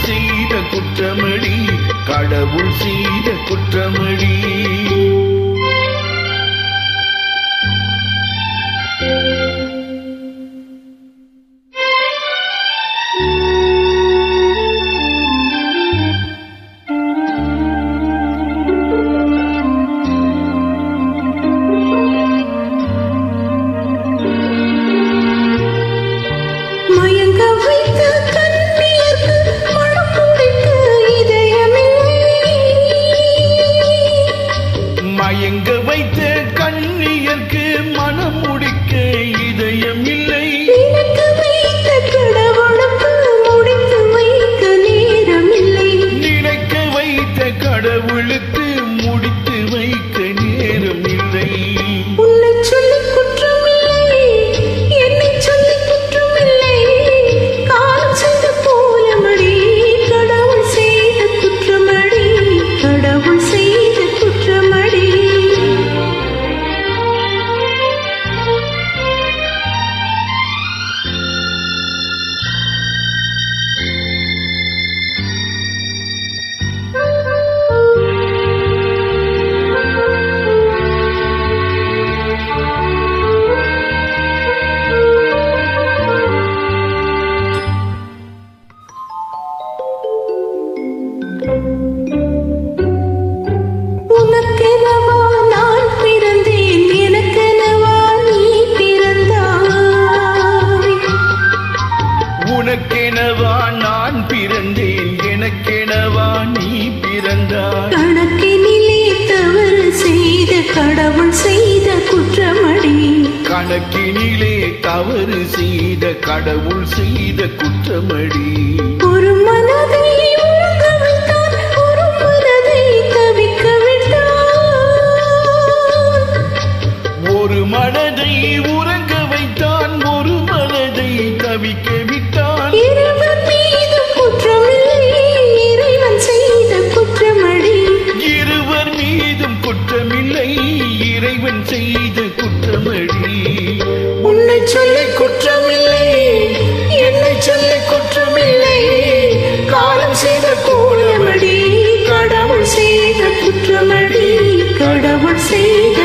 செய்த குற்றமடி, கடவுள் செய்த குற்றமடி. மயங்க வைத்த கண்ணியர்க்கு மனம் முடிக்க இதயம் இல்லை. நினைக்க வைத்த கடவுளுக்கு முடித்து வைக்க நேரம் இல்லை. உன்னை சொல்லி குற்றமில்லை, என்னை சொல்லி குற்றமில்லை, காலம் செய்த கோலமடி, கடவுள் செய்த குற்றமடி, கடவுள் செய்த குற்றமடி. உனக்கெனவா நான் பிறந்தேன், எனக்கெனவா நீ பிறந்தாய். உனக்கெனவா நான் பிறந்தேன், எனக்கெனவா நீ பிறந்தாய். கணக்கினிலே தவறு செய்த கடவுள் செய்த குற்றமடி, கணக்கினிலே தவறு செய்த கடவுள் செய்த குற்றமடி. ஒரு மனதை உறங்க வைத்தான், ஒரு மனதை தவிக்க விட்டான். ஒரு மனதை உறங்க வைத்தான், ஒரு மனதை தவிக்க விட்டான். இறைவன் மீது குற்றமில்லை, இறைவன் செய்த குற்றமடி. இருவர் மீதும் குற்றமில்லை, இறைவன் செய்த குற்றமடி. உன்னை சொல்லி குற்றமில்லை, என்னை சொல்லி குற்றமில்லை, காலம் செய்த கோலமடி, கடவுள் செய்த குற்றமடி, கடவுள் செய்த